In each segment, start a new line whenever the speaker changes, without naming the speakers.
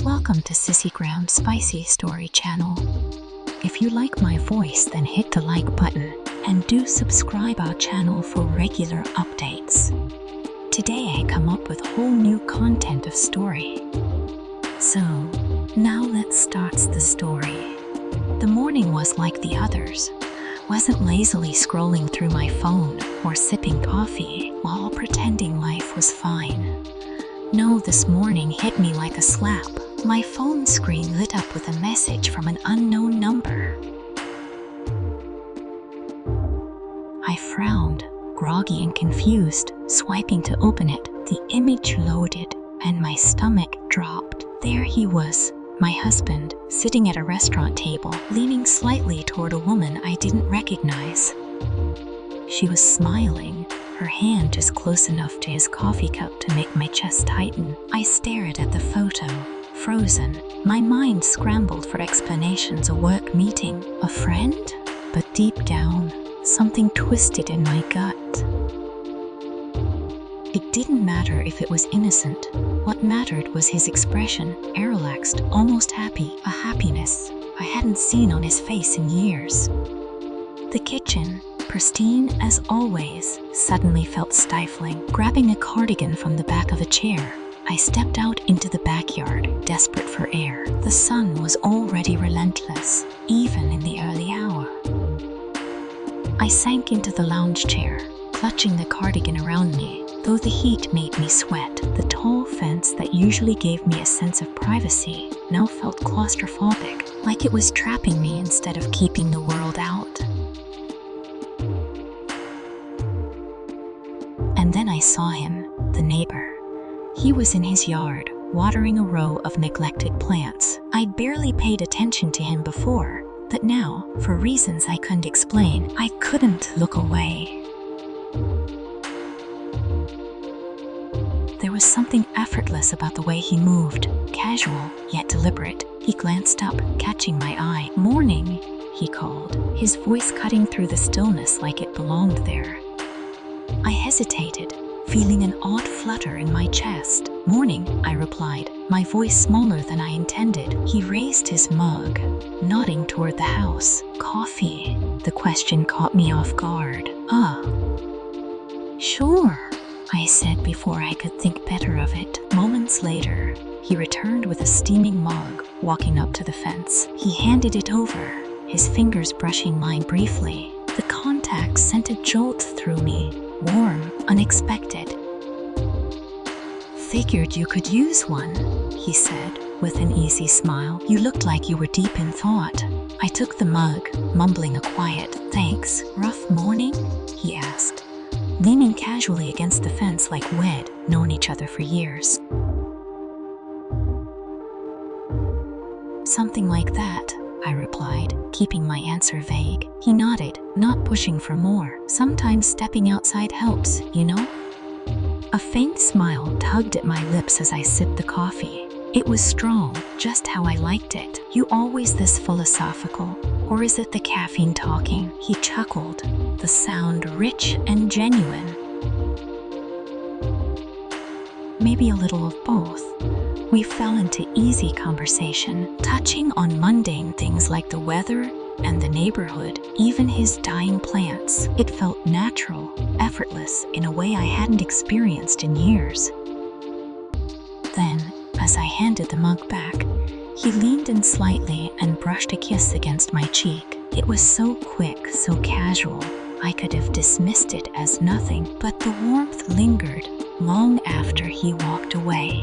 Welcome to Sissygram Spicy Story channel. If you like my voice, then hit the like button and do subscribe our channel for regular updates. Today I come up with whole new content of story. So, now let's start the story. The morning was like the others. Wasn't lazily scrolling through my phone or sipping coffee while pretending life was fine. No, this morning hit me like a slap. My phone screen lit up with a message from an unknown number. I frowned, groggy and confused, swiping to open it. The image loaded, and my stomach dropped. There he was, my husband, sitting at a restaurant table, leaning slightly toward a woman I didn't recognize. She was smiling, her hand just close enough to his coffee cup to make my chest tighten. I stared at the photo, frozen. My mind scrambled for explanations. A work meeting, a friend? But deep down, something twisted in my gut. It didn't matter if it was innocent. What mattered was his expression, relaxed, almost happy, a happiness I hadn't seen on his face in years. The kitchen, pristine as always, suddenly felt stifling. Grabbing a cardigan from the back of a chair, I stepped out into the backyard, desperate for air. The sun was already relentless, even in the early hour. I sank into the lounge chair, clutching the cardigan around me. Though the heat made me sweat, the tall fence that usually gave me a sense of privacy now felt claustrophobic, like it was trapping me instead of keeping the world out. And then I saw him, the neighbor. He was in his yard, watering a row of neglected plants. I'd barely paid attention to him before, but now, for reasons I couldn't explain, I couldn't look away. There was something effortless about the way he moved, casual yet deliberate. He glanced up, catching my eye. "Morning," he called, his voice cutting through the stillness like it belonged there. I hesitated, feeling an odd flutter in my chest. "Morning," I replied, my voice smaller than I intended. He raised his mug, nodding toward the house. "Coffee?" The question caught me off guard. Sure," I said before I could think better of it. Moments later, he returned with a steaming mug, walking up to the fence. He handed it over, his fingers brushing mine briefly. The contact sent a jolt through me, warm, unexpected. "Figured you could use one," he said, with an easy smile. "You looked like you were deep in thought." I took the mug, mumbling a quiet "thanks." "Rough morning?" he asked, leaning casually against the fence like we'd known each other for years. "Something like that," I replied, keeping my answer vague. He nodded, not pushing for more. "Sometimes stepping outside helps, you know?" A faint smile tugged at my lips as I sipped the coffee. It was strong, just how I liked it. "You always this philosophical? Or is it the caffeine talking?" He chuckled, the sound rich and genuine. "Maybe a little of both." We fell into easy conversation, touching on mundane things like the weather and the neighborhood, even his dying plants. It felt natural, effortless, in a way I hadn't experienced in years. Then, as I handed the mug back, he leaned in slightly and brushed a kiss against my cheek. It was so quick, so casual, I could have dismissed it as nothing, but the warmth lingered long after he walked away.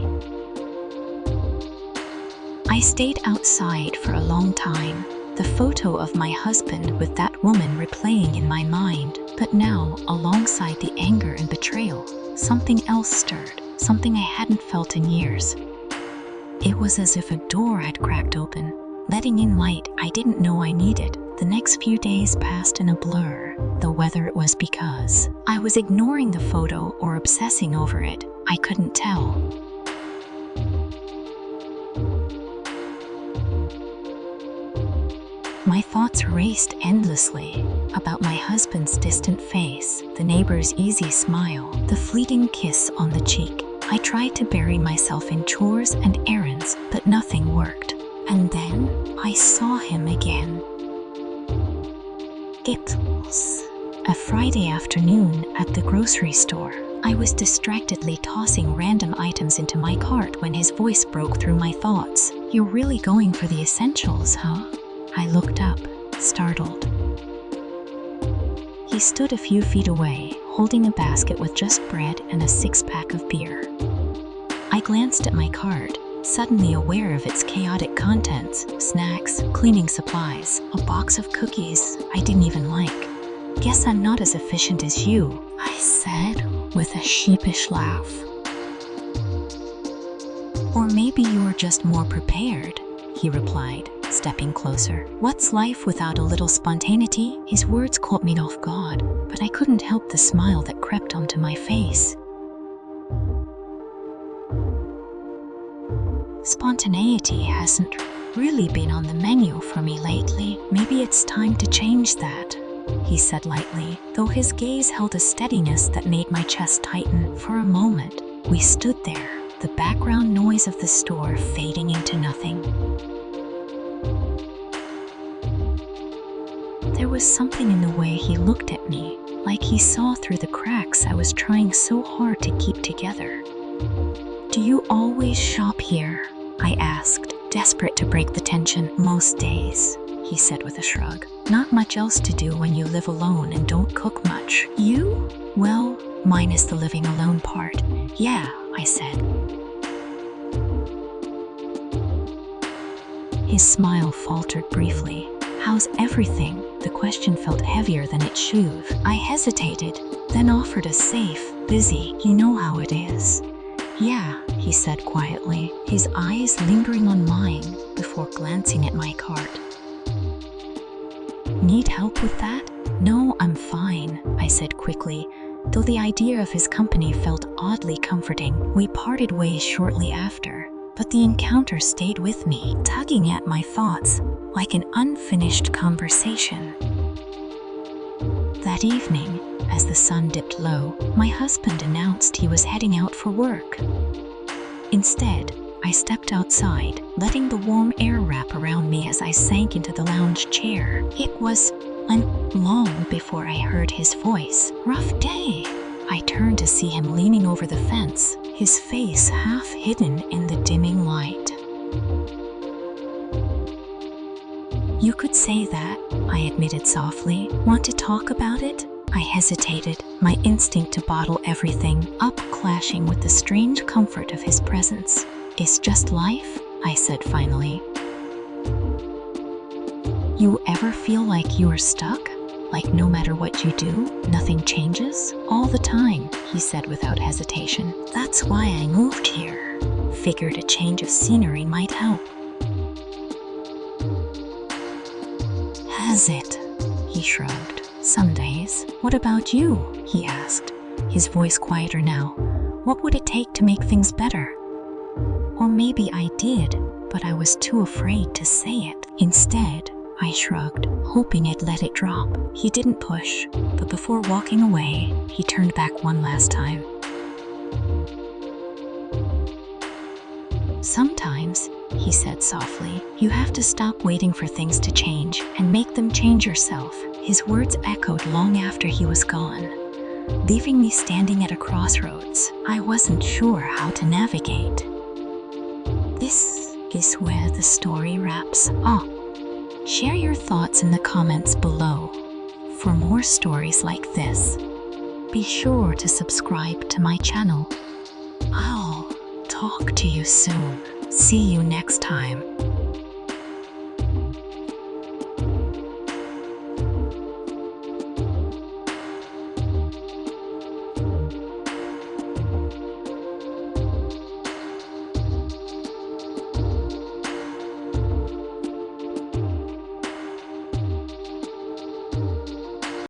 I stayed outside for a long time, the photo of my husband with that woman replaying in my mind. But now, alongside the anger and betrayal, something else stirred, something I hadn't felt in years. It was as if a door had cracked open, letting in light I didn't know I needed. The next few days passed in a blur, though whether it was because I was ignoring the photo or obsessing over it, I couldn't tell. My thoughts raced endlessly about my husband's distant face, the neighbor's easy smile, the fleeting kiss on the cheek. I tried to bury myself in chores and errands, but nothing I saw him again. It was a Friday afternoon at the grocery store. I was distractedly tossing random items into my cart when his voice broke through my thoughts. "You're really going for the essentials, huh?" I looked up, startled. He stood a few feet away, holding a basket with just bread and a six-pack of beer. I glanced at my cart, suddenly aware of its chaotic contents: snacks, cleaning supplies, a box of cookies I didn't even like. "Guess I'm not as efficient as you," I said with a sheepish laugh. "Or maybe you're just more prepared," he replied, stepping closer. "What's life without a little spontaneity?" His words caught me off guard, but I couldn't help the smile that crept onto my face. Spontaneity hasn't really been on the menu for me lately. "Maybe it's time to change that," he said lightly, though his gaze held a steadiness that made my chest tighten. For a moment, we stood there, the background noise of the store fading into nothing. There was something in the way he looked at me, like he saw through the cracks I was trying so hard to keep together. "Do you always shop here?" I asked, desperate to break the tension. "Most days," he said with a shrug. "Not much else to do when you live alone and don't cook much." "You?" "Well, minus the living alone part. Yeah," I said. His smile faltered briefly. "How's everything?" The question felt heavier than it should. I hesitated, then offered a safe, "Busy, you know how it is." "Yeah," he said quietly, his eyes lingering on mine before glancing at my cart. "Need help with that?" "No, I'm fine," I said quickly, though the idea of his company felt oddly comforting. We parted ways shortly after, but the encounter stayed with me, tugging at my thoughts like an unfinished conversation. That evening, as the sun dipped low, my husband announced he was heading out for work. Instead, I stepped outside, letting the warm air wrap around me as I sank into the lounge chair. It was long before I heard his voice. "Rough day." I turned to see him leaning over the fence, his face half hidden in the dimming light. "You could say that," I admitted softly. "Want to talk about it?" I hesitated, my instinct to bottle everything up clashing with the strange comfort of his presence. "It's just life," I said finally. "You ever feel like you are stuck? Like no matter what you do, nothing changes?" "All the time," he said without hesitation. "That's why I moved here. Figured a change of scenery might help." "Has it?" He shrugged. "Some days." "What about you?" he asked, his voice quieter now. "What would it take to make things better?" Or maybe I did, but I was too afraid to say it. Instead, I shrugged, hoping I'd let it drop. He didn't push, but before walking away, he turned back one last time. "Sometimes," he said softly, "you have to stop waiting for things to change and make them change yourself." His words echoed long after he was gone, leaving me standing at a crossroads. I wasn't sure how to navigate. This is where the story wraps up. Share your thoughts in the comments below. For more stories like this, be sure to subscribe to my channel. I'll talk to you soon. See you next time.